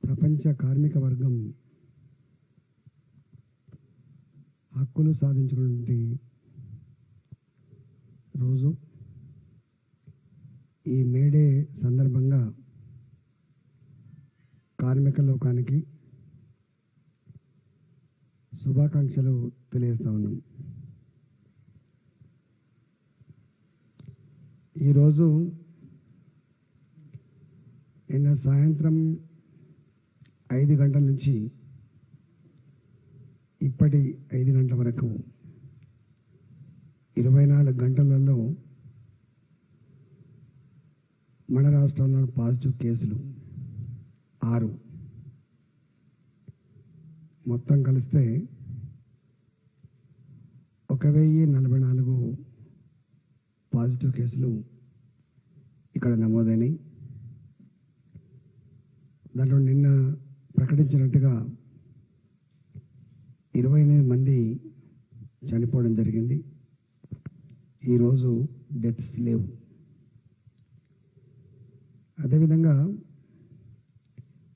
ప్రపంచ కార్మిక వర్గం హక్కులు సాధించుకునే రోజు ఈ మేడే సందర్భంగా కార్మిక లోకానికి శుభాకాంక్షలు తెలియజేస్తా ఉన్నాం. ఈరోజు నిన్న సాయంత్రం 5 గంటల నుంచి ఇప్పటి 5 గంటల వరకు 24 గంటలలో మన రాష్ట్రంలో పాజిటివ్ కేసులు 6, మొత్తం కలిస్తే 1044 పాజిటివ్ కేసులు ఇక్కడ నమోదైనాయి. దాంట్లో నిన్న ప్రకటించినట్టుగా 28 మంది చనిపోవడం జరిగింది. ఈరోజు డెత్స్ లేవు. అదేవిధంగా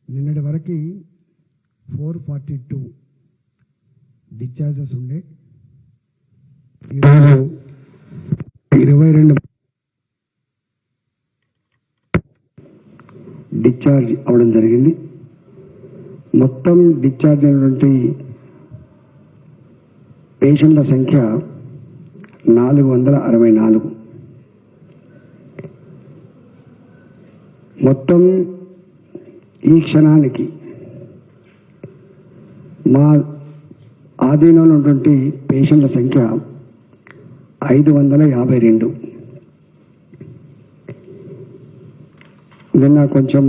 నిన్నటి వరకు 442 డిశ్చార్జెస్ ఉండే, ఈరోజు 22 డిశ్చార్జ్ అవ్వడం జరిగింది. మొత్తం డిశ్చార్జ్ అయినటువంటి పేషెంట్ల సంఖ్య 464. మొత్తం ఈ క్షణానికి మా ఆధీనంలో ఉన్నటువంటి పేషెంట్ల సంఖ్య 552. నిన్న కొంచెం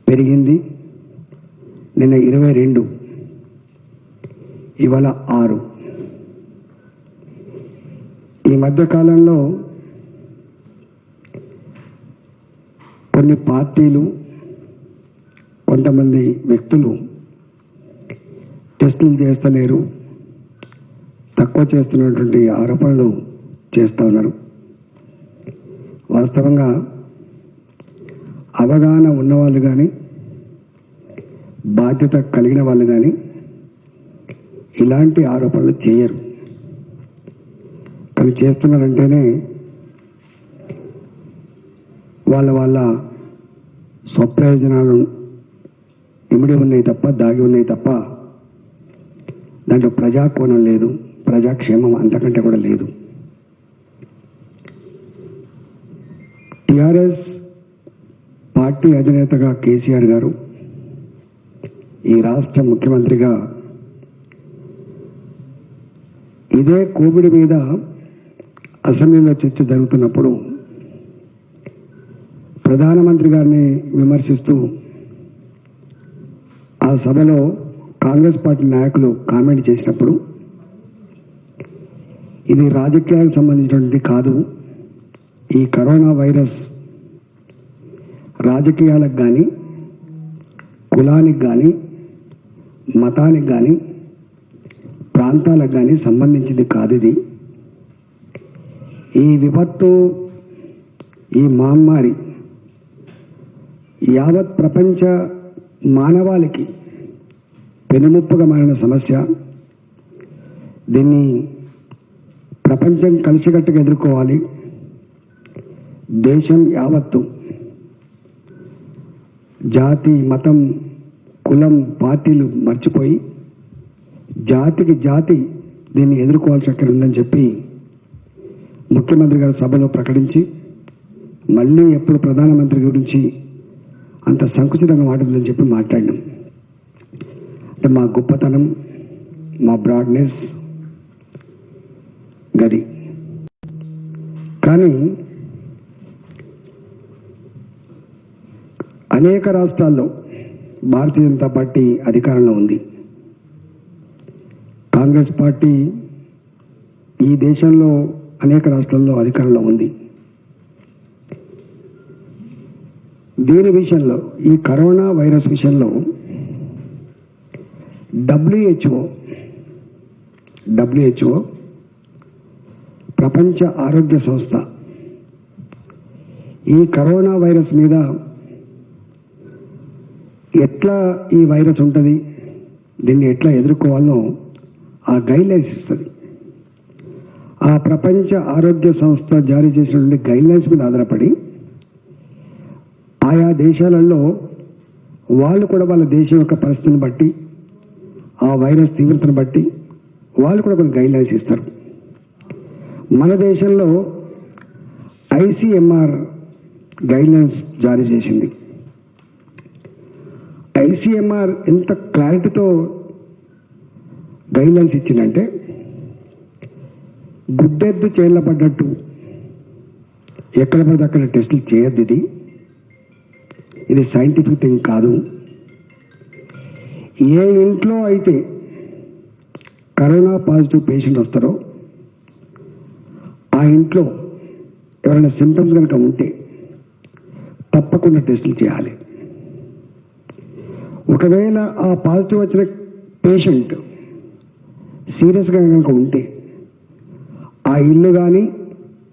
పెరిగింది. నిన్న 22, ఇవాళ 6. ఈ మధ్యకాలంలో కొన్ని పార్టీలు, కొంతమంది వ్యక్తులు టెస్టులు చేస్తలేరు, తక్కువ చేస్తున్నటువంటి ఆరోపణలు చేస్తూ ఉన్నారు. వాస్తవంగా అవగాహన ఉన్నవాళ్ళు కానీ, బాధ్యత కలిగిన వాళ్ళు కానీ ఇలాంటి ఆరోపణలు చేయరు. కానీ చేస్తున్నారంటేనే వాళ్ళ స్వప్రయోజనాలు ఇమిడి ఉన్నాయి తప్ప, దాగి ఉన్నాయి తప్ప దాంట్లో ప్రజాకోణం లేదు, ప్రజాక్షేమం అంతకంటే కూడా లేదు. టిఆర్ఎస్ పార్టీ అధినేతగా కేసీఆర్ గారు, ఈ రాష్ట్ర ముఖ్యమంత్రిగా ఇదే కోవిడ్ మీద అసెంబ్లీలో చర్చ జరుగుతున్నప్పుడు ప్రధానమంత్రి గారిని విమర్శిస్తూ ఆ సభలో కాంగ్రెస్ పార్టీ నాయకులు కామెంట్ చేసినప్పుడు, ఇది రాజకీయాలకు సంబంధించినటువంటి కాదు, ఈ కరోనా వైరస్ రాజకీయాలకు కానీ, కులానికి కానీ, మతానికి కానీ, ప్రాంతాలకు కానీ సంబంధించింది కాదు. ఇది ఈ విపత్తు, ఈ మహమ్మారి యావత్ ప్రపంచ మానవాళికి పెనుముప్పుగా మారిన సమస్య. దీన్ని ప్రపంచం కలిసికట్టుగా ఎదుర్కోవాలి. దేశం యావత్తు జాతి, మతం, కులం, పార్టీలు మర్చిపోయి జాతికి జాతి దీన్ని ఎదుర్కోవాల్సి అక్కడ ఉందని చెప్పి ముఖ్యమంత్రి గారు సభలో ప్రకటించి, మళ్ళీ ఎప్పుడు ప్రధానమంత్రి గురించి అంత సంకుచితంగా మాట్లాడదని చెప్పి మాట్లాడినాం. అంటే మా గొప్పతనం, మా బ్రాడ్నెస్ గది. కానీ అనేక రాష్ట్రాల్లో భారతీయ జనతా పార్టీ అధికారంలో ఉంది. కాంగ్రెస్ పార్టీ ఈ దేశంలో అనేక రాష్ట్రాల్లో అధికారంలో ఉంది. దీని విషయంలో, ఈ కరోనా వైరస్ విషయంలో WHO ప్రపంచ ఆరోగ్య సంస్థ ఈ కరోనా వైరస్ మీద ఎట్లా ఈ వైరస్ ఉంటుంది, దీన్ని ఎట్లా ఎదుర్కోవాలో ఆ గైడ్లైన్స్ ఇస్తుంది. ఆ ప్రపంచ ఆరోగ్య సంస్థ జారీ చేసినటువంటి గైడ్లైన్స్ మీద ఆధారపడి ఆయా దేశాలలో వాళ్ళు కూడా వాళ్ళ దేశం యొక్క పరిస్థితిని బట్టి, ఆ వైరస్ తీవ్రతను బట్టి వాళ్ళు కూడా కొన్ని గైడ్లైన్స్ ఇస్తారు. మన దేశంలో ICMR గైడ్లైన్స్ జారీ చేసింది. ICMR ఎంత క్లారిటీతో గైడ్లైన్స్ ఇచ్చిందంటే, గుడ్డెద్దు చేళ్ళ పడ్డట్టు ఎక్కడ పడితే అక్కడ టెస్టులు చేయొద్దు, ఇది సైంటిఫిక్ థింగ్ కాదు. ఏ ఇంట్లో అయితే కరోనా పాజిటివ్ పేషెంట్ వస్తారో ఆ ఇంట్లో ఎవరైనా సింటమ్స్ కనుక ఉంటే తప్పకుండా టెస్టులు చేయాలి. ఒకవేళ ఆ పాజిటివ్ వచ్చిన పేషెంట్ సీరియస్గా కనుక ఉంటే ఆ ఇల్లు కానీ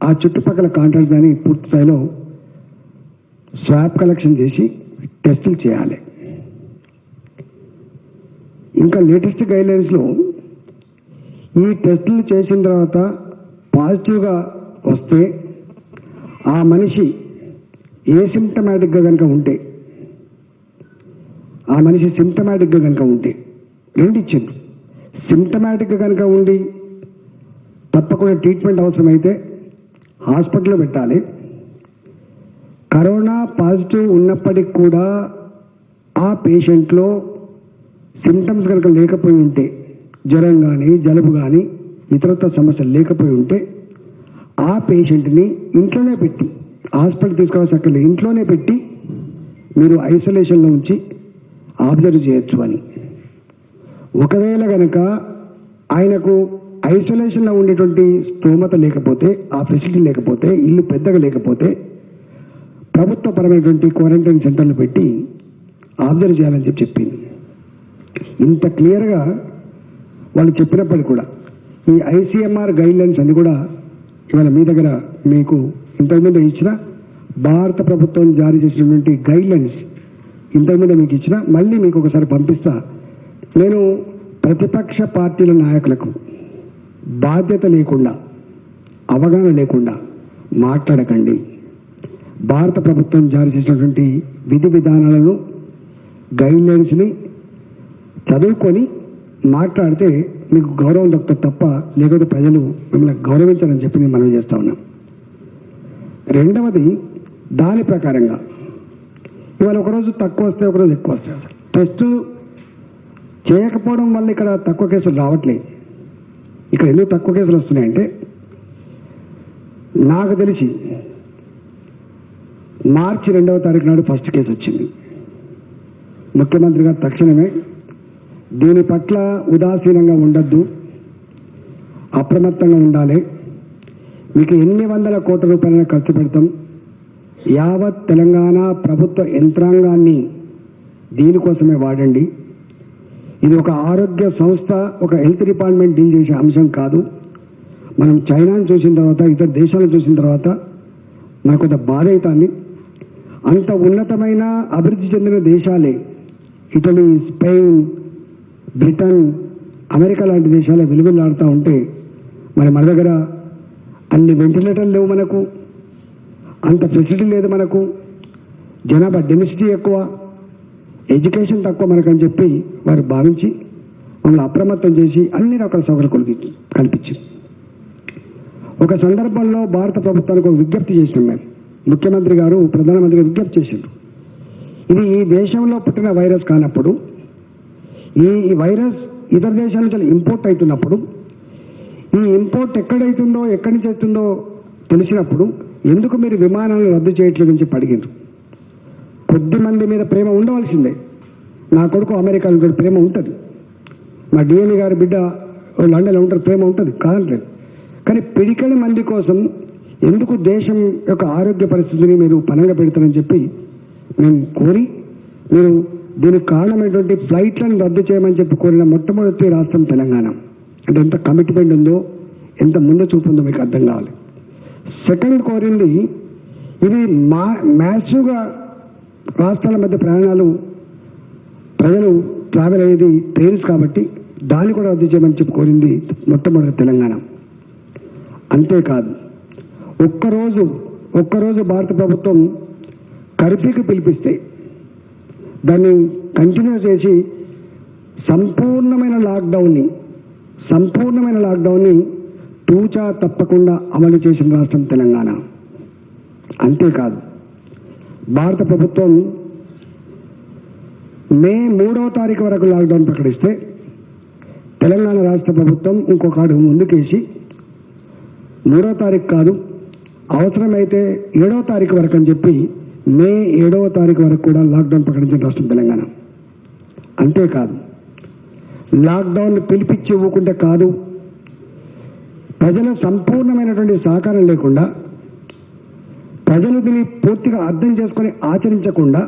ఆ చుట్టుపక్కల కాంటాక్ట్ కానీ పూర్తి స్థాయిలో స్వాబ్ కలెక్షన్ చేసి టెస్టులు చేయాలి. ఇంకా లేటెస్ట్ గైడ్లైన్స్లో ఈ టెస్టులు చేసిన తర్వాత పాజిటివ్గా వస్తే ఆ మనిషి సిమ్టమాటిక్గా కనుక ఉంటే, ఆ మనిషి సిమ్టమాటిక్గా కనుక ఉంటే రెండు ఇచ్చింది. సిమ్టమాటిక్గా కనుక ఉండి తప్పకుండా ట్రీట్మెంట్ అవసరమైతే హాస్పిటల్లో పెట్టాలి. కరోనా పాజిటివ్ ఉన్నప్పటికి కూడా ఆ పేషెంట్లో సిమ్టమ్స్ కనుక లేకపోయి ఉంటే, జ్వరం కానీ జలుబు కానీ ఇతరత్వ సమస్యలు లేకపోయి ఉంటే ఆ పేషెంట్ని ఇంట్లోనే పెట్టి, హాస్పిటల్ తీసుకోవాల్సిన అక్కడ ఇంట్లోనే పెట్టి మీరు ఐసోలేషన్లో ఉంచి అబ్జర్వ్ చేయొచ్చు అని. ఒకవేళ కనుక ఆయనకు ఐసోలేషన్లో ఉండేటువంటి స్తోమత లేకపోతే, ఆ ఫెసిలిటీ లేకపోతే, ఇల్లు పెద్దగా లేకపోతే ప్రభుత్వపరమైనటువంటి క్వారంటైన్ సెంటర్లు పెట్టి అబ్జర్వ్ చేయాలని చెప్పింది. ఇంత క్లియర్గా వాళ్ళు చెప్పినప్పటికీ కూడా ఈ ICMR గైడ్లైన్స్ అన్ని కూడా ఇవాళ మీ దగ్గర మీకు ఇంతకుముందు ఇచ్చిన భారత ప్రభుత్వం జారీ చేసినటువంటి గైడ్లైన్స్ ఇంతకుముందు మీకు ఇచ్చిన, మళ్ళీ మీకు ఒకసారి పంపిస్తా. నేను ప్రతిపక్ష పార్టీల నాయకులకు బాధ్యత లేకుండా, అవగాహన లేకుండా మాట్లాడకండి. భారత ప్రభుత్వం జారీ చేసినటువంటి విధి విధానాలను, గైడ్లైన్స్ని చదువుకొని మాట్లాడితే మీకు గౌరవం దక్కుతుంది తప్ప, లేకపోతే ప్రజలు మిమ్మల్ని గౌరవించాలని చెప్పి నేను మనవి చేస్తా ఉన్నాం. రెండవది, దాని ప్రకారంగా ఇవాళ ఒకరోజు తక్కువ వస్తే ఒకరోజు ఎక్కువ వస్తాయి. టెస్ట్ చేయకపోవడం వల్ల ఇక్కడ తక్కువ కేసులు రావట్లేదు. ఇక్కడ ఎందుకు తక్కువ కేసులు వస్తున్నాయంటే, నాకు తెలిసి మార్చి 2వ తారీఖు నాడు ఫస్ట్ కేసు వచ్చింది. ముఖ్యమంత్రి గారు తక్షణమే దీని పట్ల ఉదాసీనంగా ఉండొద్దు, అప్రమత్తంగా ఉండాలి, మీకు ఎన్ని వందల కోట్ల రూపాయలను ఖర్చు పెడతాం, యావత్ తెలంగాణ ప్రభుత్వ యంత్రాంగాన్ని దీనికోసమే వాడండి, ఇది ఒక ఆరోగ్య సంస్థ, ఒక హెల్త్ డిపార్ట్మెంట్ డీల్ చేసే అంశం కాదు. మనం చైనాను చూసిన తర్వాత, ఇతర దేశాలను చూసిన తర్వాత నాకు కొంత బాధ అవుతుంది. అంత ఉన్నతమైన అభివృద్ధి చెందిన దేశాలే ఇటలీ, స్పెయిన్, బ్రిటన్, అమెరికా లాంటి దేశాలే వెలుగులాడుతూ ఉంటే మరి మన దగ్గర అన్ని వెంటిలేటర్లు లేవు, మనకు అంత ఫెసిలిటీ లేదు, మనకు జనాభా డెన్సిటీ ఎక్కువ, ఎడ్యుకేషన్ తక్కువ మనకని చెప్పి వారు భావించి మమ్మల్ని అప్రమత్తం చేసి అన్ని రకాల సౌకర్యాలు కల్పించింది. ఒక సందర్భంలో భారత ప్రభుత్వానికి ఒక విజ్ఞప్తి చేసినాం మేము. ముఖ్యమంత్రి గారు ప్రధానమంత్రి గారు విజ్ఞప్తి చేసిండ్రు, ఇది ఈ దేశంలో పుట్టిన వైరస్ కానప్పుడు, ఈ వైరస్ ఇతర దేశాల నుంచి ఇంపోర్ట్ అవుతున్నప్పుడు, ఈ ఇంపోర్ట్ ఎక్కడైతుందో, ఎక్కడి నుంచి అవుతుందో తెలిసినప్పుడు ఎందుకు మీరు విమానాలను రద్దు చేయట్లేదు అని చెప్పి అడిగిండ్రు. కొద్ది మంది మీద ప్రేమ ఉండవలసిందే. నా కొడుకు అమెరికాలో ఉంటాడు, ప్రేమ ఉంటుంది. మా డిఎల్ఏ గారి బిడ్డ లండన్లో ఉంటారు, ప్రేమ ఉంటుంది, కాదనలేదు. కానీ పిడికడి మంది కోసం ఎందుకు దేశం యొక్క ఆరోగ్య పరిస్థితిని మీరు పనంగా పెడతారని చెప్పి మేము కోరి, మీరు దీనికి కారణమైనటువంటి ఫ్లైట్లను రద్దు చేయమని చెప్పి కోరిన మొట్టమొదటి రాష్ట్రం తెలంగాణ. అంటే ఎంత కమిట్మెంట్ ఉందో, ఎంత ముందు చూపు ఉందో మీకు అర్థం కావాలి. సెకండ్ కోరింది, ఇది మ్యాసివ్గా రాష్ట్రాల మధ్య ప్రయాణాలు ప్రజలు ట్రావెల్ అయ్యేది ట్రైన్స్ కాబట్టి దాన్ని కూడా రద్దు చేయమని చెప్పి కోరింది మొట్టమొదటి తెలంగాణ. అంతేకాదు ఒక్కరోజు భారత ప్రభుత్వం కర్ఫ్యూకి పిలిపిస్తే దాన్ని కంటిన్యూ చేసి సంపూర్ణమైన లాక్డౌన్ని తూచా తప్పకుండా అమలు చేసిన రాష్ట్రం తెలంగాణ. అంతేకాదు భారత ప్రభుత్వం మే 3వ తారీఖు వరకు లాక్డౌన్ ప్రకటిస్తే తెలంగాణ రాష్ట్ర ప్రభుత్వం ఇంకొక అడుగు ముందుకేసి 3వ తారీఖు కాదు, అవసరమైతే 7వ తారీఖు వరకు అని చెప్పి మే 7వ తారీఖు వరకు కూడా లాక్డౌన్ ప్రకటించిన రాష్ట్రం తెలంగాణ. అంతేకాదు లాక్డౌన్ పిలిపించి ఇవ్వకుంటే కాదు, ప్రజల సంపూర్ణమైనటువంటి సహకారం లేకుండా, ప్రజలు దీన్ని పూర్తిగా అర్థం చేసుకొని ఆచరించకుండా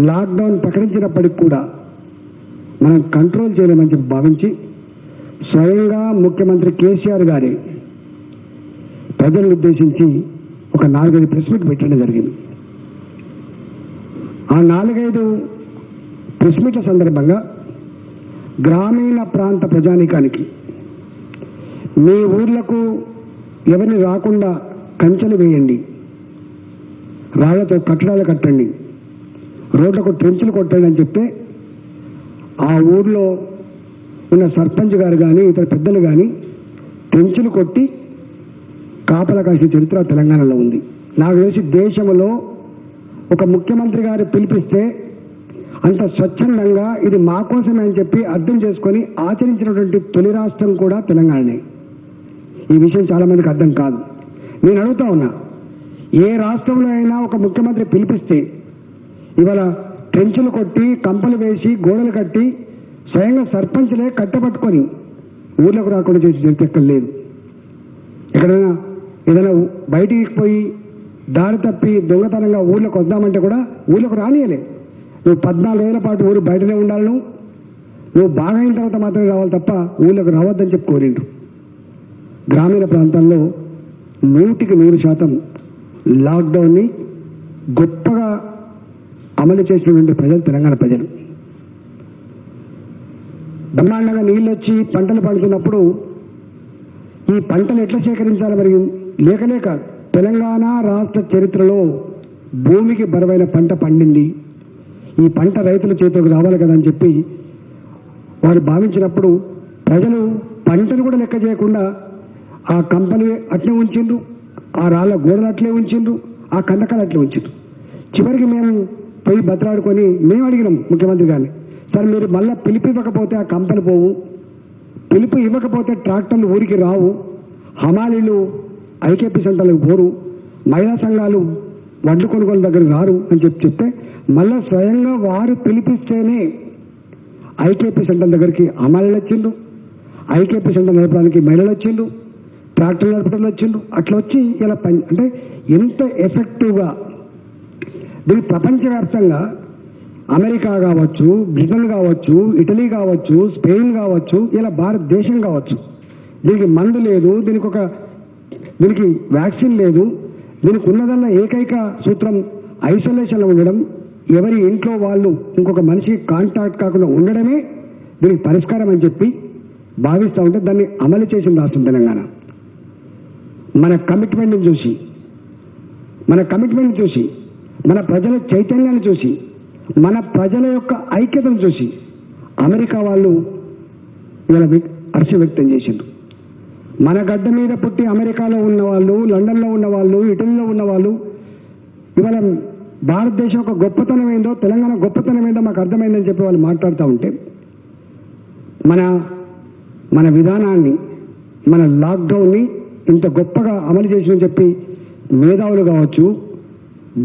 లాక్డౌన్ ప్రకటించినప్పటికి కూడా మనం కంట్రోల్ చేయలేమని చెప్పి భావించి స్వయంగా ముఖ్యమంత్రి కేసీఆర్ గారే ప్రజలను ఉద్దేశించి ఒక 4-5 ప్రెస్ మీట్ పెట్టడం జరిగింది. ఆ 4-5 ప్రెస్ మీట్ల సందర్భంగా గ్రామీణ ప్రాంత ప్రజానీకానికి మీ ఊర్లకు ఎవరిని రాకుండా కంచెలు వేయండి, రాళ్లతో కట్టడాలు కట్టండి, రోడ్లకు ట్రెంచులు కొట్టండి అని చెప్తే ఆ ఊర్లో ఉన్న సర్పంచ్ గారు కానీ ఇతర పెద్దలు కానీ ట్రెంచులు కొట్టి కాపలా కాసిన చరిత్ర తెలంగాణలో ఉంది. నాకు తెలిసి దేశంలో ఒక ముఖ్యమంత్రి గారు పిలిపిస్తే అంత స్వచ్ఛందంగా ఇది మా కోసమే అని చెప్పి అర్థం చేసుకొని ఆచరించినటువంటి తొలి రాష్ట్రం కూడా తెలంగాణనే. ఈ విషయం చాలా మందికి అర్థం కాదు. నేను అడుగుతా ఉన్నా, ఏ రాష్ట్రంలో అయినా ఒక ముఖ్యమంత్రి పిలిపిస్తే ఇవాళ ట్రెంచులు కొట్టి కంపలు వేసి గోడలు కట్టి స్వయంగా సర్పంచ్లే కట్టబట్టుకొని ఊర్లకు రాకుండా చేసి చరిత్ర లేదు. ఎక్కడైనా ఏదైనా బయటికి పోయి దారి తప్పి దొంగతనంగా ఊర్లోకి వద్దామంటే కూడా ఊర్లోకి రానియలే. నువ్వు 14 రోజుల పాటు ఊరు బయటనే ఉండాలి, నువ్వు బాగా అయిన తర్వాత మాత్రమే రావాలి తప్ప ఊళ్ళోకి రావద్దని చెప్పి కోరిండ్రు. గ్రామీణ ప్రాంతాల్లో 100% లాక్డౌన్ని గొప్పగా అమలు చేసినటువంటి ప్రజలు తెలంగాణ ప్రజలు. బ్రహ్మాండంగా నీళ్ళు వచ్చి పంటలు పండుతున్నప్పుడు ఈ పంటలు ఎట్లా సేకరించాలి? మరి లేక తెలంగాణ రాష్ట్ర చరిత్రలో భూమికి బరువైన పంట పండింది, ఈ పంట రైతుల చేతికి రావాలి కదా అని చెప్పి వారు భావించినప్పుడు ప్రజలు పంటను కూడా లెక్క చేయకుండా ఆ కంపలు అట్లే ఉంచిండ్రు, ఆ రాళ్ళ గోడలు అట్లే ఉంచిండ్రు, ఆ కందకాలు అట్లే ఉంచిండ్రు. చివరికి మేము పోయి బతలాడుకొని మేము అడిగినాం ముఖ్యమంత్రి గారిని, సార్ మీరు మళ్ళీ పిలుపు ఇవ్వకపోతే ఆ కంపలు పోవు, పిలుపు ఇవ్వకపోతే ట్రాక్టర్లు ఊరికి రావు, హమాలీలు ఐకేపీ సెంటర్లకు పోరు, మహిళా సంఘాలు వడ్లు కొనుగోలు దగ్గర రారు అని చెప్తే మళ్ళీ స్వయంగా వారు పిలిపిస్తేనే ఐకేపీ సెంటర్ దగ్గరికి హమాలీలు వచ్చిండ్రు, ఐకేపీ సెంటర్ నడపడానికి మహిళలు వచ్చిండ్రు, ట్రాక్టర్లు నడపడంలో వచ్చిండ్రు. అట్లా వచ్చి ఇలా అంటే ఎంత ఎఫెక్టివ్గా దీన్ని ప్రపంచవ్యాప్తంగా అమెరికా కావచ్చు, బ్రిటన్ కావచ్చు, ఇటలీ కావచ్చు, స్పెయిన్ కావచ్చు, ఇలా భారతదేశం కావచ్చు, దీనికి మందు లేదు, దీనికి వ్యాక్సిన్ లేదు, దీనికి ఉన్నదన్న ఏకైక సూత్రం ఐసోలేషన్లో ఉండడం, ఎవరి ఇంట్లో వాళ్ళు ఇంకొక మనిషికి కాంటాక్ట్ కాకుండా ఉండడమే దీనికి పరిష్కారం అని చెప్పి భావిస్తూ ఉంటే దాన్ని అమలు చేసిన రాష్ట్రం తెలంగాణ. మన కమిట్మెంట్ని చూసి, మన ప్రజల చైతన్యాన్ని చూసి, మన ప్రజల యొక్క ఐక్యతను చూసి అమెరికా వాళ్ళు ఇవాళ హర్షం వ్యక్తం చేసిండ్రు. మన గడ్డ మీద పుట్టి అమెరికాలో ఉన్నవాళ్ళు, లండన్లో ఉన్నవాళ్ళు, ఇటలీలో ఉన్నవాళ్ళు ఇవాళ భారతదేశం యొక్క గొప్పతనం ఏందో, తెలంగాణ గొప్పతనం ఏందో మాకు అర్థమైందని చెప్పి వాళ్ళు మాట్లాడుతూ ఉంటే మన విధానాన్ని, మన లాక్డౌన్ని ఇంత గొప్పగా అమలు చేసిందని చెప్పి మేధావులు కావచ్చు,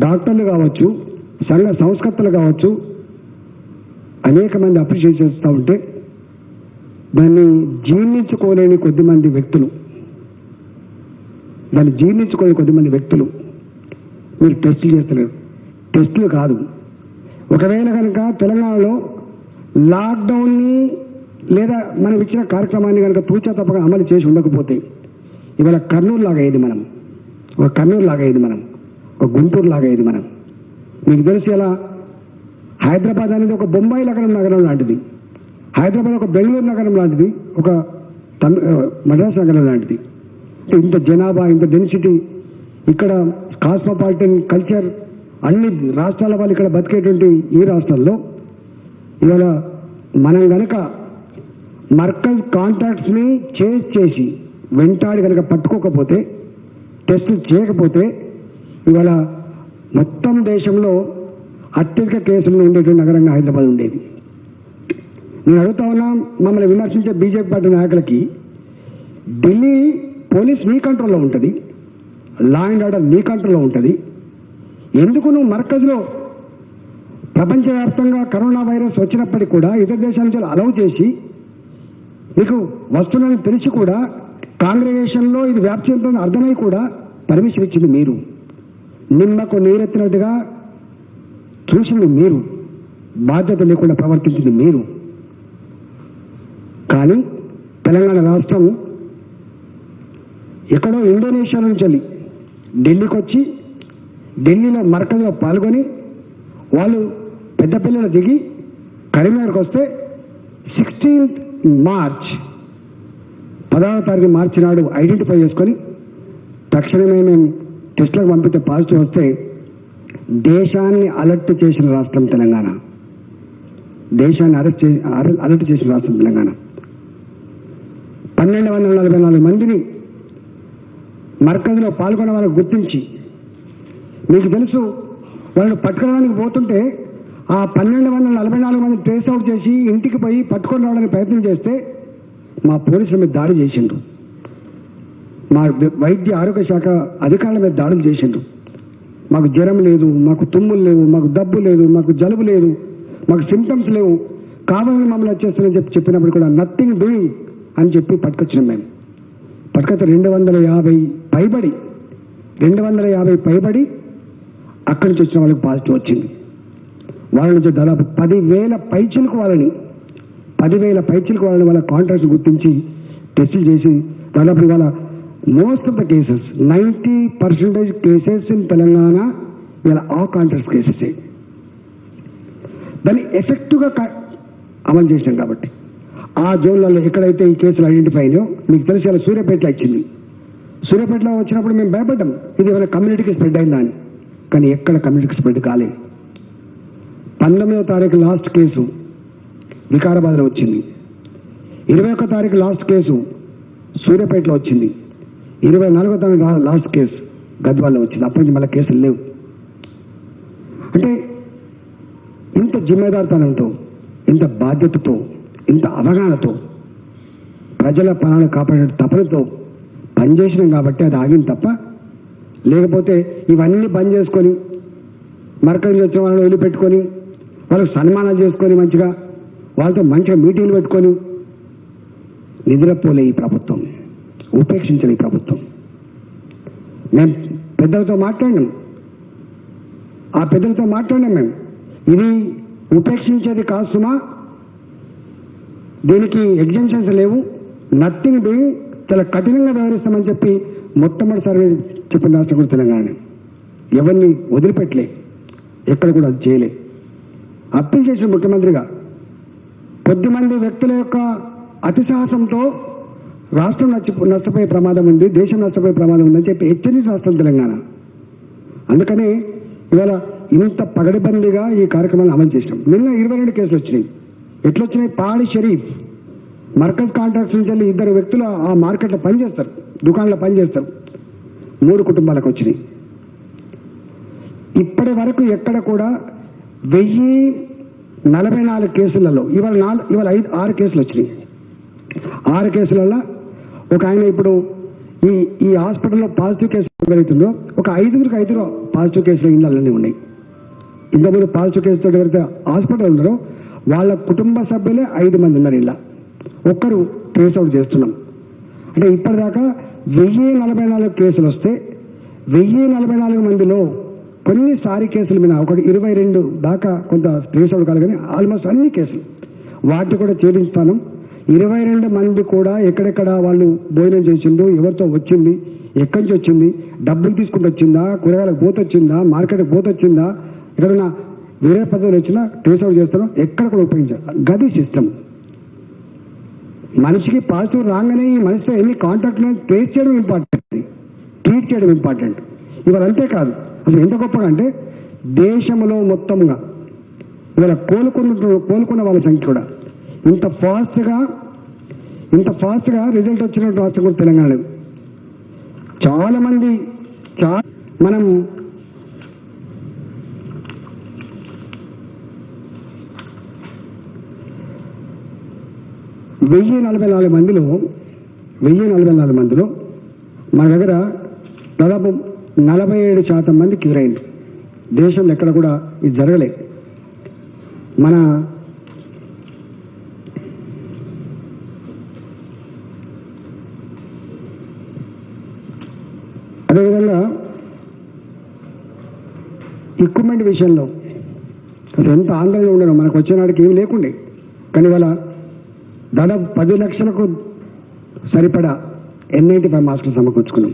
డాక్టర్లు కావచ్చు, సంఘ సంస్కర్తలు కావచ్చు అనేక మంది అప్రిషియేట్ చేస్తూ ఉంటే దాన్ని జీర్ణించుకోలేని కొద్దిమంది వ్యక్తులు మీరు టెస్టులు చేస్తున్నారు. టెస్టులు కాదు, ఒకవేళ కనుక తెలంగాణలో లాక్డౌన్ని లేదా మనం ఇచ్చిన కార్యక్రమాన్ని కనుక తూచా తప్పగా అమలు చేసి ఉండకపోతే ఇవాళ కర్నూలు లాగా అయ్యేది మనం, ఒక గుంటూరు లాగా అయ్యేది మనం. మీకు తెలిసి ఇలా హైదరాబాద్ అనేది ఒక బొంబాయి నగరం లాంటిది, హైదరాబాద్ ఒక బెంగళూరు నగరం లాంటిది, ఒక మద్రాసు నగరం లాంటిది. ఇంత జనాభా, ఇంత డెన్సిటీ, ఇక్కడ కాస్మోపాలిటన్ కల్చర్, అన్ని రాష్ట్రాల వాళ్ళు ఇక్కడ బతికేటువంటి ఈ రాష్ట్రంలో ఇవాళ మనం కనుక మర్కజ్ కాంట్రాక్ట్స్ని చేసి వెంటాడి కనుక పట్టుకోకపోతే, టెస్ట్ చేయకపోతే ఇవాళ మొత్తం దేశంలో అత్యధిక కేసులు ఉండేటువంటి నగరంగా హైదరాబాద్ ఉండేది. నేను అడుగుతా ఉన్నా మమ్మల్ని విమర్శించే బీజేపీ పార్టీ నాయకులకి, ఢిల్లీ పోలీస్ మీ కంట్రోల్లో ఉంటుంది, లా అండ్ ఆర్డర్ మీ కంట్రోల్లో ఉంటుంది, ఎందుకు నువ్వు మర్కజ్లో ప్రపంచవ్యాప్తంగా కరోనా వైరస్ వచ్చినప్పటికీ కూడా ఇతర దేశాల నుంచి అలౌ చేసి మీకు వస్తుందని తెలిసి కూడా కాంగ్రెగేషన్లో ఇది వ్యాప్తి చెందుతుందని అర్థమై కూడా పర్మిషన్ ఇచ్చింది మీరు, నిమ్మకు నీరెత్తినట్టుగా చూసింది మీరు, బాధ్యత లేకుండా ప్రవర్తించింది మీరు. కానీ తెలంగాణ రాష్ట్రం ఎక్కడో ఇండోనేషియా నుంచి ఢిల్లీకి వచ్చి ఢిల్లీలో మర్కజ్లో పాల్గొని వాళ్ళు పెద్ద పిల్లలు దిగి కరీంనగర్కి వస్తే 16th మార్చ్ 16వ తారీఖు మార్చి నాడు ఐడెంటిఫై చేసుకొని తక్షణమే మేము టెస్టులకు పంపితే పాజిటివ్ వస్తే దేశాన్ని అలర్ట్ చేసిన రాష్ట్రం తెలంగాణ, దేశాన్ని అలర్ట్ చేసిన రాష్ట్రం తెలంగాణ. 1244 మందిని మర్కజ్లో పాల్గొన్న వాళ్ళకు గుర్తించి, మీకు తెలుసు వాళ్ళని పట్టుకోవడానికి పోతుంటే ఆ 1244 మంది ట్రేస్ అవుట్ చేసి ఇంటికి పోయి పట్టుకొని రావడానికి ప్రయత్నం చేస్తే మా పోలీసుల మీద దాడి చేసిండ్రు, మా వైద్య ఆరోగ్య శాఖ అధికారుల మీద దాడులు చేసిండ్రు. మాకు జ్వరం లేదు, మాకు తుమ్ములు లేవు, మాకు దగ్గు లేదు, మాకు జలుబు లేదు, మాకు సిమ్టమ్స్ లేవు, కావాలని మమ్మల్ని వచ్చేస్తారని చెప్పినప్పుడు కూడా నథింగ్ డూయింగ్ అని చెప్పి పట్టుకొచ్చినాం. మేము పట్టుకొచ్చి 250 పైబడి అక్కడి నుంచి వచ్చిన వాళ్ళకి పాజిటివ్ వచ్చింది. వాళ్ళ నుంచి దాదాపు 10,000 పైచిలకు వాళ్ళని వాళ్ళ కాంట్రాక్ట్స్ గుర్తించి టెస్టులు చేసి దాదాపు ఇవాళ most of the cases 90% cases in Telangana ఇవాళ ఆ కాంట్రాక్ట్స్ కేసెస్ దాన్ని ఎఫెక్టివ్గా అమలు చేసినాం. కాబట్టి ఆ జోన్లలో ఎక్కడైతే ఈ కేసులు ఐడెంటిఫై అయినాయో మీకు తెలిసి ఇలా సూర్యాపేటలో ఇచ్చింది. సూర్యాపేటలో వచ్చినప్పుడు మేము భయపడ్డాం ఇది ఏమైనా కమ్యూనిటీకి స్ప్రెడ్ అయిందా అని, కానీ ఎక్కడ కమ్యూనిటీకి స్ప్రెడ్ కాలేదు. 19వ తారీఖు లాస్ట్ కేసు వికారాబాద్లో వచ్చింది, 21వ తారీఖు లాస్ట్ కేసు సూర్యాపేటలో వచ్చింది, 24వ తారీఖు లాస్ట్ కేసు గద్వాల్లో వచ్చింది. అప్పటి నుంచి మళ్ళీ కేసులు లేవు. అంటే ఇంత జిమ్మేదారితనంతో, ఇంత బాధ్యతతో, ఇంత అవగాహనతో, ప్రజల ప్రాణాలను కాపాడే తపనతో పనిచేసినాం కాబట్టి అది ఆగింది తప్ప, లేకపోతే ఇవన్నీ బంద్ చేసుకొని మర్కజ్ వచ్చిన వాళ్ళని వదిలిపెట్టుకొని వాళ్ళకి సన్మానాలు చేసుకొని మంచిగా వాళ్ళతో మంచిగా మీటింగ్లు పెట్టుకొని నిద్రపోలే ఈ ప్రభుత్వం, ఉపేక్షించిన ఈ ప్రభుత్వం. మేము పెద్దలతో మాట్లాడినాం, ఆ పెద్దలతో మాట్లాడినాం. మేము ఇది ఉపేక్షించేది కాదు సుమా, దీనికి ఎగ్జామ్షన్స్ లేవు, నథింగ్ డూయింగ్, చాలా కఠినంగా వ్యవహరిస్తామని చెప్పి మొట్టమొదటిసారి చెప్పిన రాష్ట్రం కూడా తెలంగాణ. ఎవరిని వదిలిపెట్టలే, ఎక్కడ కూడా అది చేయలే. అప్పీల్ చేసిన ముఖ్యమంత్రిగా కొద్దిమంది వ్యక్తుల యొక్క అతిసాహసంతో రాష్ట్రం నష్టపోయే ప్రమాదం ఉంది, దేశం నష్టపోయే ప్రమాదం ఉందని చెప్పి హెచ్చరించిన రాష్ట్రం తెలంగాణ. అందుకని ఇవాళ ఇంత పగడబందీగా ఈ కార్యక్రమాన్ని అమలు చేసినాం. నిన్న 22 కేసులు వచ్చినాయి. ఎట్లొచ్చినాయి? పాడి షరీఫ్ మర్కజ్ కాంట్రాక్ట్స్ నుంచి వెళ్ళి 2 వ్యక్తులు ఆ మార్కెట్లో పనిచేస్తారు, దుకాణంలో పనిచేస్తారు, 3 కుటుంబాలకు వచ్చినాయి. ఇప్పటి వరకు ఎక్కడ కూడా 1044 కేసులలో ఇవాళ 6 కేసులు వచ్చినాయి. 6 కేసులలో ఒక ఆయన ఇప్పుడు ఈ హాస్పిటల్లో పాజిటివ్ కేసు ఎవరైతుందో ఒక 5 పాజిటివ్ కేసులు ఇళ్ళన్నీ ఉన్నాయి. ఇంతకుముందు పాజిటివ్ కేసుతో ఎవరైతే హాస్పిటల్ ఉన్నారో వాళ్ళ కుటుంబ సభ్యులే 5 మంది ఉన్నారు. ఇలా ఒక్కరు ట్రేస్ అవుట్ చేస్తున్నాం. అంటే ఇప్పటిదాకా 1044 కేసులు వస్తే 1044 మందిలో కొన్ని సారీ కేసుల మీద ఒకటి 22 దాకా కొంత ట్రేస్ అవుట్ కాదు, కానీ ఆల్మోస్ట్ అన్ని కేసులు వాటిని కూడా ఛేదిస్తాను. 22 మంది కూడా ఎక్కడెక్కడ వాళ్ళు భోజనం చేసిండు, ఎవరితో వచ్చింది, ఎక్కడి నుంచి వచ్చింది, డబ్బులు తీసుకుంటూ వచ్చిందా, కూరగాయలకు పోతొచ్చిందా, మార్కెట్కి పోతొచ్చిందా, ఎక్కడన్నా వేరే పద్ధతులు వచ్చినా ట్రేస్ అవుట్ చేస్తారో ఎక్కడ కూడా ఉపయోగించారు. గది సిస్టమ్. మనిషికి పాజిటివ్ రాగానే ఈ మనిషితో ఎన్ని కాంటాక్ట్ ట్రేస్ చేయడం ఇంపార్టెంట్, ట్రీట్ చేయడం ఇంపార్టెంట్. ఇవాళ అంతేకాదు, అసలు ఎంత గొప్పగా అంటే దేశంలో మొత్తంగా ఇవాళ కోలుకున్న వాళ్ళ సంఖ్య కూడా ఇంత ఫాస్ట్గా రిజల్ట్ వచ్చినట్టు రాష్ట్రం కూడా తెలంగాణ. చాలామంది మనం 1044 మందిలో మన దగ్గర దాదాపు 47% మంది క్యూర్ అయింది. దేశంలో ఎక్కడ కూడా ఇది జరగలేదు. మన అదేవిధంగా ఎక్విప్మెంట్ విషయంలో అసలు ఎంత ఆందోళన ఉండడం, మనకు వచ్చే నాటికి ఏమి లేకుండే. కానీ ఇవాళ దాదాపు 10 లక్షలకు సరిపడా N95 మాస్కులు సమకూర్చుకున్నాం.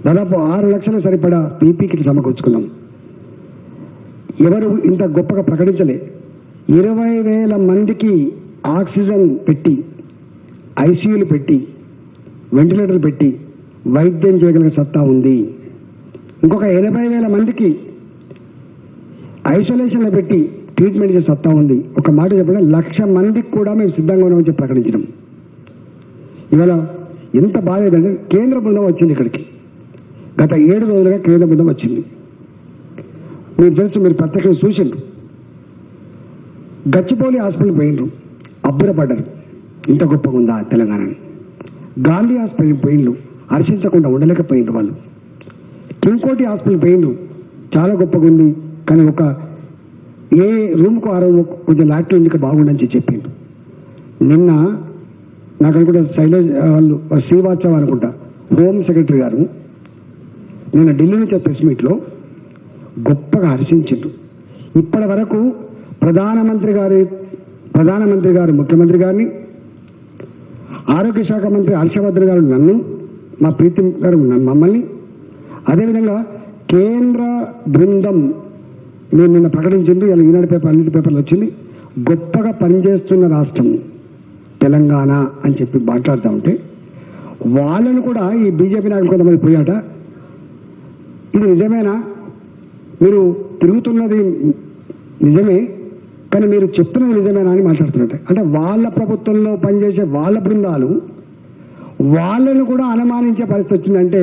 దాదాపు 6 లక్షలకు సరిపడా పీపీ కిట్ సమకూర్చుకున్నాం. ఎవరు ఇంత గొప్పగా ప్రకటించలే. 20,000 మందికి ఆక్సిజన్ పెట్టి, ఐసీయూలు పెట్టి, వెంటిలేటర్లు పెట్టి వైద్యం చేయగలిగే సత్తా ఉంది. ఇంకొక 80,000 మందికి ఐసోలేషన్లో పెట్టి ట్రీట్మెంట్ చేసే సత్తా ఉంది. ఒక మాట చెప్పడం 1,00,000 మందికి కూడా మేము సిద్ధంగా ఉన్నామని చెప్పి ప్రకటించడం. ఇవాళ ఎంత బాధ ఏదంటే కేంద్ర బృందం వచ్చింది ఇక్కడికి. గత 7 రోజులుగా కేంద్ర బృందం వచ్చింది. మీరు తెలుసు, మీరు ప్రత్యక్షంగా చూసిండ్రు. గచ్చిబౌలి హాస్పిటల్ పోయిండ్రు, అబ్బురపడ్డారు, ఇంత గొప్పగా ఉందా తెలంగాణని. గాంధీ హాస్పిటల్ పోయిండ్రు, హర్షించకుండా ఉండలేకపోయిండ్రు వాళ్ళు. కింగ్కోటి హాస్పిటల్ పోయిండ్రు, చాలా గొప్పగా ఉంది, కానీ ఒక ఏ రూమ్కు ఆ రూమ్ కొంచెం లాక్టో ఎందుకు బాగుండని చెప్పిండ్రు. నిన్న నాకు అనుకుంటా శైలజ్ వాళ్ళు శ్రీవాత్సవ్ అనుకుంటా హోమ్ సెక్రటరీ గారు నిన్న ఢిల్లీ నుంచి ప్రెస్ మీట్లో గొప్పగా హర్షించిండ్రు. ఇప్పటి వరకు ప్రధానమంత్రి గారు ముఖ్యమంత్రి గారిని, ఆరోగ్య శాఖ మంత్రి హర్షవర్ధన్ గారు నన్ను, మా ప్రీతి గారు మమ్మల్ని, అదేవిధంగా కేంద్ర బృందం నేను నిన్న ప్రకటించింది. ఇలా ఈనాడు పేపర్ అన్నిటి పేపర్లు వచ్చింది. గొప్పగా పనిచేస్తున్న రాష్ట్రం తెలంగాణ అని చెప్పి మాట్లాడుతూ ఉంటే వాళ్ళను కూడా ఈ బీజేపీ నాయకులు కొంతమంది పోయాట. ఇది నిజమేనా? మీరు తిరుగుతున్నది నిజమే, కానీ మీరు చెప్తున్నది నిజమేనా అని మాట్లాడుతున్నట్టే. అంటే వాళ్ళ ప్రభుత్వంలో పనిచేసే వాళ్ళ బృందాలు వాళ్ళను కూడా అనుమానించే పరిస్థితి వచ్చిందంటే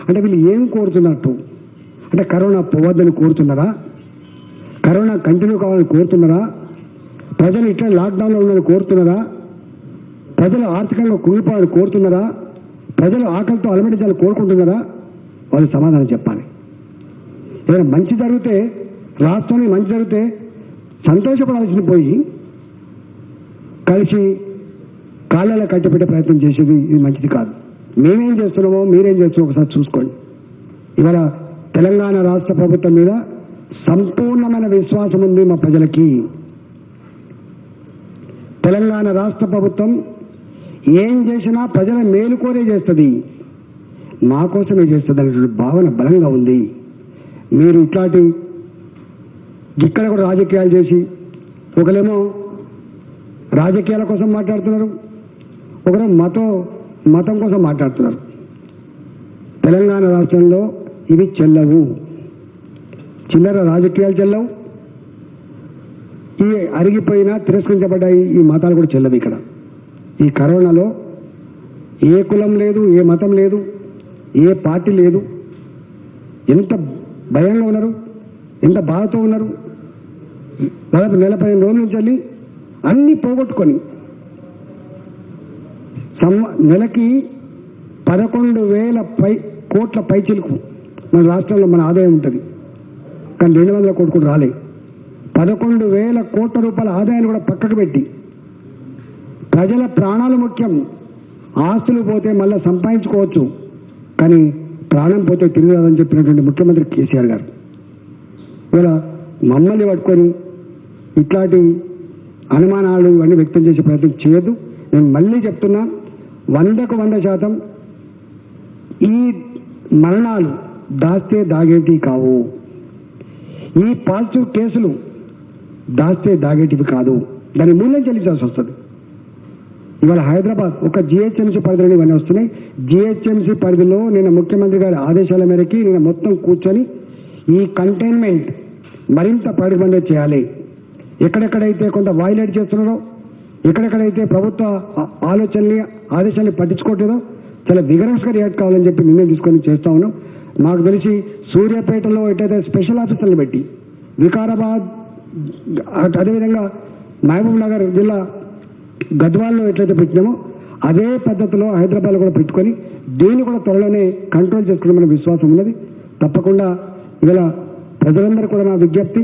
అంటే వీళ్ళు ఏం కోరుతున్నట్టు? అంటే కరోనా పోవద్దని కోరుతున్నారా? కరోనా కంటిన్యూ కావాలని కోరుతున్నారా? ప్రజలు ఇట్లా లాక్డౌన్లో ఉండాలని కోరుతున్నారా? ప్రజలు ఆర్థికంగా కుంగిపోవాలని కోరుతున్నారా? ప్రజలు ఆకలితో అలమటించాలని కోరుకుంటున్నారా? వాళ్ళు సమాధానం చెప్పాలి. ఏదైనా మంచి జరిగితే, రాష్ట్రానికి మంచి జరిగితే సంతోషపడాల్సిన పోయి కలిసి కాళ్ళలో కట్టపెట్టే ప్రయత్నం చేసేది ఇది మంచిది కాదు. మేమేం చేస్తున్నామో మీరేం చేస్తున్నామో ఒకసారి చూసుకోండి. ఇవాళ తెలంగాణ రాష్ట్ర ప్రభుత్వం మీద సంపూర్ణమైన విశ్వాసం ఉంది మా ప్రజలకి. తెలంగాణ రాష్ట్ర ప్రభుత్వం ఏం చేసినా ప్రజల మేలు కోరే చేస్తుంది, మా కోసమే చేస్తుంది అనేటువంటి భావన బలంగా ఉంది. మీరు ఇట్లాంటి ఇక్కడ కూడా రాజకీయాలు చేసి ఒకరేమో రాజకీయాల కోసం మాట్లాడుతున్నారు, ఒకరు మతం కోసం మాట్లాడుతున్నారు. తెలంగాణ రాష్ట్రంలో ఇవి చెల్లవు, చిల్లర రాజకీయాలు చెల్లవు, ఈ అరిగిపోయినా తిరస్కరించబడ్డాయి ఈ మతాలు కూడా చెల్లవు. ఇక్కడ ఈ కరోనాలో ఏ కులం లేదు, ఏ మతం లేదు, ఏ పార్టీ లేదు. ఎంత భయంగా ఉన్నారు, ఎంత బాధతో ఉన్నారు. దాదాపు 15 రోజుల నుంచి వెళ్ళి అన్నీ పోగొట్టుకొని నెలకి 11,000 కోట్ల పైచిలుకు మన రాష్ట్రంలో మన ఆదాయం ఉంటుంది. కానీ 200 కోట్లు కూడా రాలే. 11,000 కోట్ల రూపాయల ఆదాయాన్ని కూడా పక్కకు పెట్టి ప్రజల ప్రాణాలు ముఖ్యం, ఆస్తులు పోతే మళ్ళీ సంపాదించుకోవచ్చు, కానీ ప్రాణం పోతే తిరగదని చెప్పినటువంటి ముఖ్యమంత్రి కేసీఆర్ గారు ఇలా మమ్మల్ని పట్టుకొని ఇట్లాంటి అనుమానాలు ఇవన్నీ వ్యక్తం చేసే ప్రయత్నం చేయొద్దు. నేను మళ్ళీ చెప్తున్నా, 100కు 100% ఈ మరణాలు దాస్తే దాగేటి కావు. ఈ పాజిటివ్ కేసులు దాస్తే దాగేటివి కాదు, దాని మూల్యం చెల్లించాల్సి వస్తుంది. ఇవాళ హైదరాబాద్ ఒక జిహెచ్ఎంసీ పరిధిలో ఇవన్నీ వస్తున్నాయి. జిహెచ్ఎంసీ పరిధిలో నిన్న ముఖ్యమంత్రి గారి ఆదేశాల మేరకి నిన్న మొత్తం కూర్చొని ఈ కంటైన్మెంట్ మరింత పడిబంద చేయాలి. ఎక్కడెక్కడైతే కొంత వైలేట్ చేస్తున్నారో, ఎక్కడెక్కడైతే ప్రభుత్వ ఆలోచనని ఆదేశాన్ని పట్టించుకోవట్లేదో చాలా విగరస్గా రియాక్ట్ కావాలని చెప్పి నిర్ణయం తీసుకొని చేస్తా ఉన్నాం. మాకు తెలిసి సూర్యాపేటలో ఎటైతే స్పెషల్ ఆఫీసర్లు పెట్టి, వికారాబాద్ అదేవిధంగా మహబూబ్ నగర్ జిల్లా గద్వాల్లో ఎట్లయితే పెట్టినామో అదే పద్ధతిలో హైదరాబాద్లో కూడా పెట్టుకొని దీన్ని కూడా త్వరలోనే కంట్రోల్ చేసుకోవడం విశ్వాసం ఉన్నది. తప్పకుండా ఇవాళ ప్రజలందరూ కూడా నా విజ్ఞప్తి,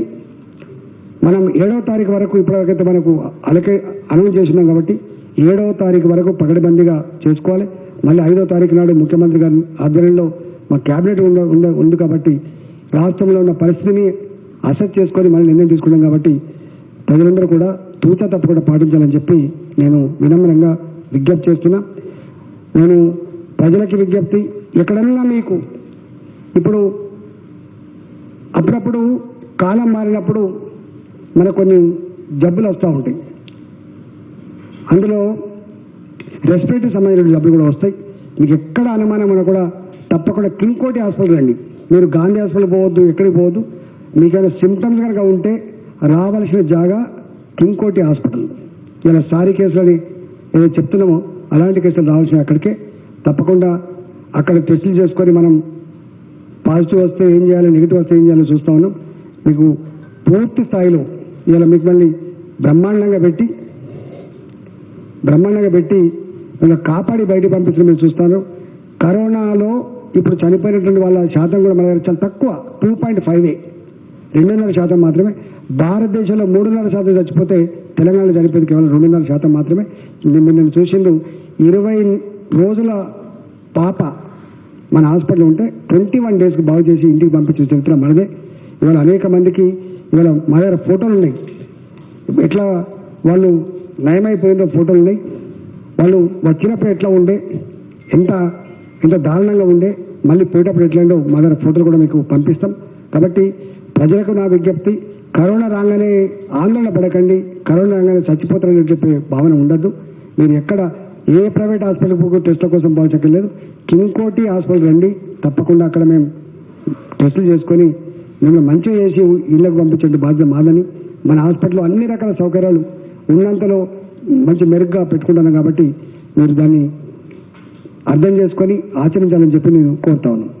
మనం 7వ తారీఖు వరకు ఇప్పటివరకైతే మనకు అనౌన్స్ చేసినాం కాబట్టి 7వ తారీఖు వరకు పకడ్బందీగా చేసుకోవాలి. మళ్ళీ 5వ తారీఖు నాడు ముఖ్యమంత్రి గారి ఆధ్వర్యంలో మా క్యాబినెట్ ఉంది కాబట్టి రాష్ట్రంలో ఉన్న పరిస్థితిని అసెస్ చేసుకొని మళ్ళీ నిర్ణయం తీసుకున్నాం కాబట్టి ప్రజలందరూ కూడా తూచా తప్పకుండా పాటించాలని చెప్పి నేను వినమ్రంగా విజ్ఞప్తి చేస్తున్నా. నేను ప్రజలకి విజ్ఞప్తి, ఎక్కడన్నా మీకు ఇప్పుడు అప్పుడప్పుడు కాలం మారినప్పుడు మనకు కొన్ని జబ్బులు వస్తూ ఉంటాయి. అందులో రెస్పిరేటరీ సంబంధించిన జబ్బులు కూడా వస్తాయి. మీకు ఎక్కడ అనుమానం ఉన్నా కూడా తప్పకుండా కింగ్ కోటి హాస్పిటల్ రండి. మీరు గాంధీ హాస్పిటల్ పోవద్దు, ఎక్కడికి పోవద్దు. మీకైనా సిమ్టమ్స్ కనుక ఉంటే రావాల్సిన జాగా కింగ్ కోటి హాస్పిటల్. ఇలా సారీ కేసులని ఏదో చెప్తున్నామో అలాంటి కేసులు రావాల్సిన అక్కడికే. తప్పకుండా అక్కడ టెస్టులు చేసుకొని మనం పాజిటివ్ వస్తే ఏం చేయాలి, నెగిటివ్ వస్తే ఏం చేయాలో చూస్తూ ఉన్నాం. మీకు పూర్తి స్థాయిలో ఇలా మీకు మళ్ళీ బ్రహ్మాండంగా పెట్టి ఇలా కాపాడి బయటకు పంపించడం మీరు చూస్తాను. కరోనాలో ఇప్పుడు చనిపోయినటువంటి వాళ్ళ శాతం కూడా మన దగ్గర చాలా తక్కువ, 2.5, 2.5% మాత్రమే. భారతదేశంలో 3.5% చచ్చిపోతే తెలంగాణలో చనిపోయింది కేవలం 2.5% మాత్రమే. నేను చూసిండు 20 రోజుల పాప మన హాస్పిటల్ ఉంటే 21 డేస్కి బాగు చేసి ఇంటికి పంపించిన చరిత్ర మనదే. ఇవాళ అనేక మందికి ఇవాళ మా దగ్గర ఫోటోలు ఉన్నాయి, ఎట్లా వాళ్ళు నయమైపోయిందో ఫోటోలు ఉన్నాయి. వాళ్ళు వచ్చినప్పుడు ఎట్లా ఉండే, ఎంత దారుణంగా ఉండే, మళ్ళీ పోయేటప్పుడు ఎట్లా ఉండో మా దగ్గర ఫోటోలు కూడా మీకు పంపిస్తాం. కాబట్టి ప్రజలకు నా విజ్ఞప్తి, కరోనా రాగానే ఆందోళన పడకండి, కరోనా రాగానే చచ్చిపోతారని చెప్పే భావన ఉండద్దు. మీరు ఎక్కడ ఏ ప్రైవేట్ హాస్పిటల్కి టెస్ట్ల కోసం పోవచ్చలేదు, కింగ్ కోటి హాస్పిటల్ రండి. తప్పకుండా అక్కడ మేము టెస్టులు చేసుకొని మిమ్మల్ని మంచిగా చేసి ఇళ్ళకు పంపించే బాధ్యత మాదని. మన హాస్పిటల్లో అన్ని రకాల సౌకర్యాలు ఉన్నంతలో మంచి మెరుగ్గా పెట్టుకుంటున్నాం కాబట్టి మీరు దాన్ని అర్థం చేసుకొని ఆచరించాలని చెప్పి నేను కోరుతా ఉన్నాను.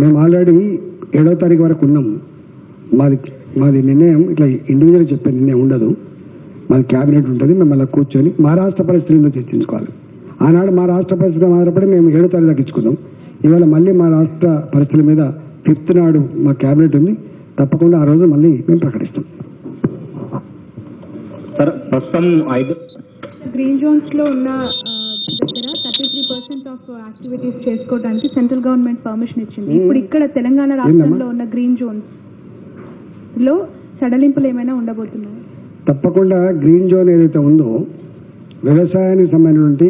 మేము ఆల్రెడీ 7వ తారీఖు వరకు ఉన్నాం. మాది నిర్ణయం ఇట్లా ఇండివిజువల్ చెప్పే నిర్ణయం ఉండదు. మాది క్యాబినెట్ ఉంటుంది. మేము అలా కూర్చొని మా రాష్ట్ర పరిస్థితులను చర్చించుకోవాలి. ఆనాడు మా రాష్ట్ర పరిస్థితి ఆధారపడి మేము 7వ తారీఖు దాకా ఇచ్చుకున్నాం. ఇవాళ మళ్ళీ మా రాష్ట్ర పరిస్థితుల మీద 5th నాడు మా క్యాబినెట్ ఉంది. తప్పకుండా ఆ రోజు మళ్ళీ మేము ప్రకటిస్తాం. సార్, ప్రస్తుతం గ్రీన్ జోన్స్ లో ఉన్న దగ్గర 33% ఆఫ్ యాక్టివిటీస్ చేసుకోవడానికి సెంట్రల్ గవర్నమెంట్ పర్మిషన్ ఇచ్చింది. ఇప్పుడు ఇక్కడ తెలంగాణ రాష్ట్రంలో ఉన్న గ్రీన్ జోన్స్ లో సడలింపులు ఏమైనా ఉండబోతున్నాయి? తప్పకుండా గ్రీన్ జోన్ ఏదైతే ఉందో వ్యవసాయానికి సంబంధించినటువంటి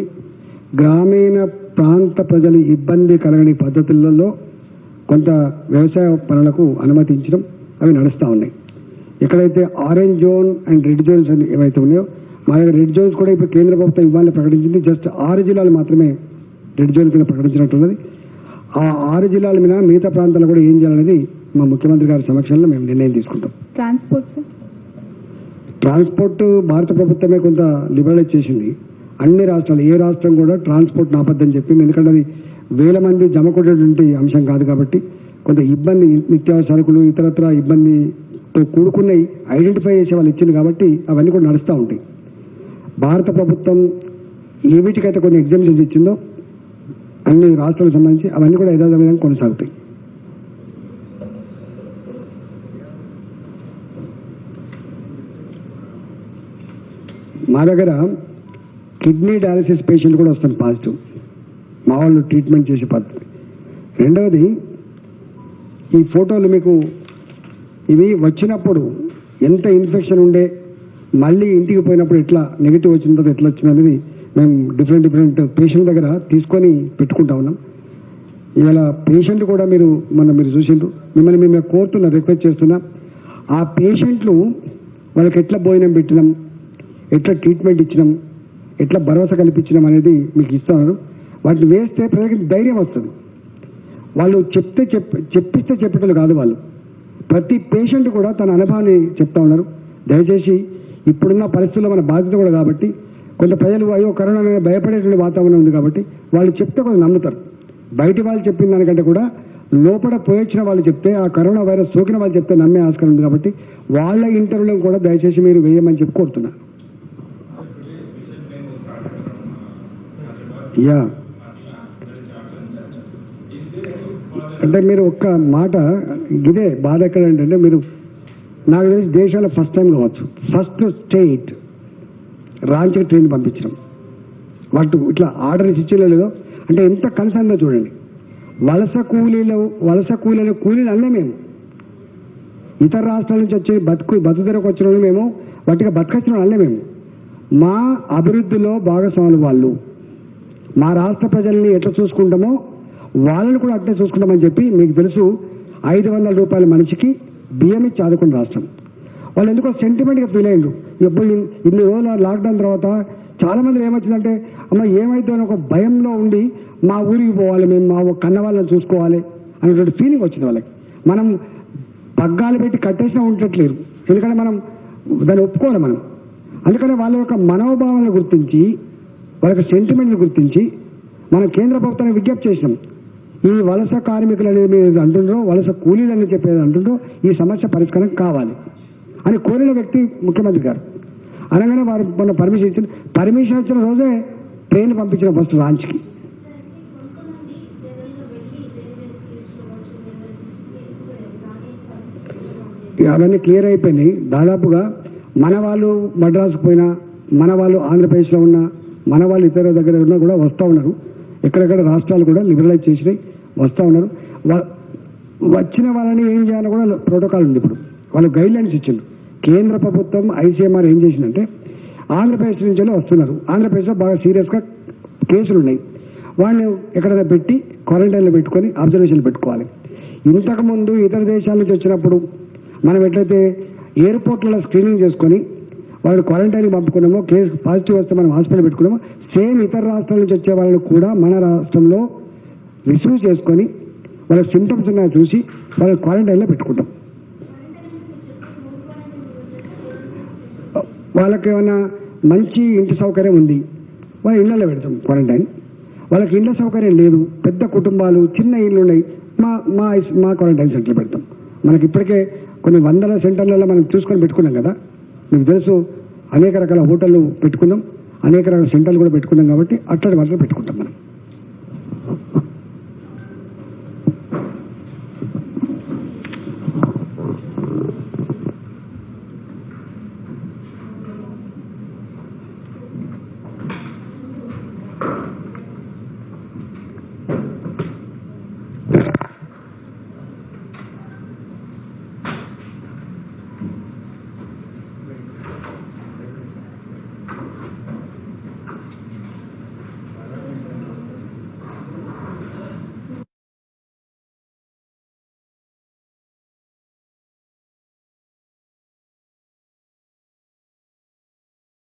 గ్రామీణ ప్రాంత ప్రజలు ఇబ్బంది కలగని పద్ధతులలో కొంత వ్యవసాయ పనులకు అనుమతించడం అవి నడుస్తూ ఉన్నాయి. ఎక్కడైతే orange zone and red zones అని ఏవైతే ఉన్నాయో, మా దగ్గర రెడ్ జోన్స్ కూడా ఇప్పుడు కేంద్ర ప్రభుత్వం ఇవ్వాలని ప్రకటించింది. జస్ట్ 6 జిల్లాలు మాత్రమే రెడ్ జోన్ కింద ప్రకటించినట్టున్నది. ఆ 6 జిల్లాల మీద మిగతా ప్రాంతాలు కూడా ఏం చేయాలనేది మా ముఖ్యమంత్రి గారి సమక్షంలో మేము నిర్ణయం తీసుకుంటాం. ట్రాన్స్పోర్ట్ భారత ప్రభుత్వమే కొంత లిబరలైజ్ చేసింది. అన్ని రాష్ట్రాలు, ఏ రాష్ట్రం కూడా ట్రాన్స్పోర్ట్ నాపద్దని చెప్పింది. ఎందుకంటే అది వేల మంది జమ కొట్టేటువంటి అంశం కాదు కాబట్టి కొంత ఇబ్బంది, నిత్యావసర సరుకులు ఇతరత్ర ఇబ్బందితో కూడుకున్నవి ఐడెంటిఫై చేసే వాళ్ళు ఇచ్చింది కాబట్టి అవన్నీ కూడా నడుస్తూ ఉంటాయి. భారత ప్రభుత్వం ఏ వీటికైతే కొన్ని ఎగ్జామ్షన్స్ ఇచ్చిందో అన్ని రాష్ట్రాలకు సంబంధించి అవన్నీ కూడా యథావిధంగా కొనసాగుతాయి. మా దగ్గర కిడ్నీ డయాలసిస్ పేషెంట్ కూడా వస్తుంది పాజిటివ్, మా వాళ్ళు ట్రీట్మెంట్ చేసే పద్ధతి. రెండవది, ఈ ఫోటోలు మీకు ఇవి వచ్చినప్పుడు ఎంత ఇన్ఫెక్షన్ ఉండే మళ్ళీ ఇంటికి పోయినప్పుడు ఎట్లా నెగిటివ్ వచ్చిన తర్వాత ఎట్లా వచ్చింది అనేది మేము డిఫరెంట్ పేషెంట్ దగ్గర తీసుకొని పెట్టుకుంటా ఉన్నాం. ఇవాళ పేషెంట్ కూడా మీరు చూసిండ్రు, మిమ్మల్ని మేము కోరుతున్నా, రిక్వెస్ట్ చేస్తున్నా, ఆ పేషెంట్లు వాళ్ళకి ఎట్లా భోజనం పెట్టినాం, ఎట్లా ట్రీట్మెంట్ ఇచ్చినాం, ఎట్లా భరోసా కల్పించినాం అనేది మీకు ఇస్తున్నారు. వాటిని వేస్తే ప్రజలకి ధైర్యం వస్తుంది. వాళ్ళు చెప్పిస్తే చెప్పేటట్లు కాదు, వాళ్ళు ప్రతి పేషెంట్ కూడా తన అనుభవాన్ని చెప్తా ఉన్నారు. దయచేసి ఇప్పుడున్న పరిస్థితుల్లో మన బాధ్యత కూడా కాబట్టి కొంత ప్రజలు అయ్యో కరోనా మీద భయపడేటువంటి వాతావరణం ఉంది కాబట్టి వాళ్ళు చెప్తే కొంచెం నమ్ముతారు. బయటి వాళ్ళు చెప్పిన దానికంటే కూడా లోపల పోయొచ్చిన వాళ్ళు చెప్తే, ఆ కరోనా వైరస్ సోకిన వాళ్ళు చెప్తే నమ్మే ఆస్కారం ఉంది కాబట్టి వాళ్ళ ఇంటర్వ్యూలో కూడా దయచేసి మీరు వేయమని చెప్పి కోరుతున్నా. యా అంటే మీరు ఒక్క మాట, ఇదే బాధ ఎక్కడ ఏంటంటే, మీరు నాకు తెలిసి దేశాల్లో ఫస్ట్ టైం కావచ్చు, ఫస్ట్ స్టేట్ రాంచీ ట్రైన్ పంపించడం. వాటి ఇట్లా ఆర్డర్ ఇచ్చేలేదో అంటే ఎంత కన్సర్న్గా చూడండి. వలస కూలీలు అల్లే మేము, ఇతర రాష్ట్రాల నుంచి వచ్చి బతుకుదరకు వచ్చిన వాళ్ళు మేము, వాటిగా బతకొచ్చిన వాళ్ళే మేము. మా అభివృద్ధిలో భాగస్వాములు వాళ్ళు. మా రాష్ట్ర ప్రజల్ని ఎట్లా చూసుకుంటామో వాళ్ళని కూడా అట్లే చూసుకుంటామని చెప్పి మీకు తెలుసు. 500 రూపాయల మనిషికి బియ్యం ఇచ్చి ఆదుకున్న రాష్ట్రం. వాళ్ళు ఎందుకో సెంటిమెంట్గా ఫీల్ అయ్యిండ్రు. ఎప్పుడు ఇన్ని రోజులు లాక్డౌన్ తర్వాత చాలామంది ఏమొచ్చిందంటే, అమ్మ ఏమైతే అని ఒక భయంలో ఉండి మా ఊరికి పోవాలి, మేము మా కన్న వాళ్ళని చూసుకోవాలి అనేటువంటి ఫీలింగ్ వచ్చింది వాళ్ళకి. మనం పగ్గాలు పెట్టి కట్టేసినా ఉండట్లేదు, ఎందుకంటే మనం దాన్ని ఒప్పుకోవాలి మనం. అందుకని వాళ్ళ యొక్క మనోభావాలను గుర్తించి, వాళ్ళ యొక్క సెంటిమెంట్ని గుర్తించి మనం కేంద్ర ప్రభుత్వాన్ని విజ్ఞప్తి చేసినాం. ఈ వలస కార్మికులు అనేది అంటుండ్రో, వలస కూలీలు అని చెప్పేది అంటుండ్రో, ఈ సమస్య పరిష్కారం కావాలి అని కోరిన వ్యక్తి ముఖ్యమంత్రి గారు. అనగానే వారు మొన్న పర్మిషన్ ఇచ్చిన రోజే ట్రైన్ పంపించిన ఫస్ట్ రాంచ్కి. అవన్నీ క్లియర్ అయిపోయినాయి. దాదాపుగా మన వాళ్ళు మద్రాసుకు పోయినా, మన వాళ్ళు ఆంధ్రప్రదేశ్లో ఉన్నా, మన వాళ్ళు ఇతర దగ్గర ఉన్నా కూడా వస్తూ ఉన్నారు. ఎక్కడెక్కడ రాష్ట్రాలు కూడా లిబరలైజ్ చేసినాయి, వస్తూ ఉన్నారు. వచ్చిన వాళ్ళని ఏం చేయాలో కూడా ప్రోటోకాల్ ఉంది. ఇప్పుడు వాళ్ళు గైడ్ లైన్స్ ఇచ్చిండ్రు. కేంద్ర ప్రభుత్వం ఐసీఎంఆర్ ఏం చేసిందంటే, ఆంధ్రప్రదేశ్ నుంచి వస్తున్నారు, ఆంధ్రప్రదేశ్లో బాగా సీరియస్గా కేసులు ఉన్నాయి, వాళ్ళని ఎక్కడైనా పెట్టి క్వారంటైన్లో పెట్టుకొని అబ్జర్వేషన్లు పెట్టుకోవాలి. ఇంతకుముందు ఇతర దేశాల నుంచి వచ్చినప్పుడు మనం ఎట్లయితే ఎయిర్పోర్ట్లలో స్క్రీనింగ్ చేసుకొని వాళ్ళు క్వారంటైన్కి పంపుకున్నామో, కేసు పాజిటివ్ వస్తే మనం హాస్పిటల్ పెట్టుకున్నామో, సేమ్ ఇతర రాష్ట్రాల నుంచి వచ్చే వాళ్ళని కూడా మన రాష్ట్రంలో రిసీవ్ చేసుకొని వాళ్ళకి సిమ్టమ్స్ ఉన్నాయో చూసి వాళ్ళని క్వారంటైన్లో పెట్టుకుంటాం. వాళ్ళకి ఏమైనా మంచి ఇంటి సౌకర్యం ఉంది, వాళ్ళ ఇళ్ళలో పెడతాం క్వారంటైన్. వాళ్ళకి ఇళ్ళ సౌకర్యం లేదు, పెద్ద కుటుంబాలు, చిన్న ఇళ్ళు ఉన్నాయి, మా క్వారంటైన్ సెంటర్ పెడతాం. మనకి ఇప్పటికే కొన్ని వందల సెంటర్లలో మనం చూసుకొని పెట్టుకున్నాం కదా. మీకు తెలుసు, అనేక రకాల హోటళ్ళు పెట్టుకున్నాం, అనేక రకాల సెంటర్లు కూడా పెట్టుకున్నాం కాబట్టి అట్లాంటి వాటిలో పెట్టుకుంటాం మనం.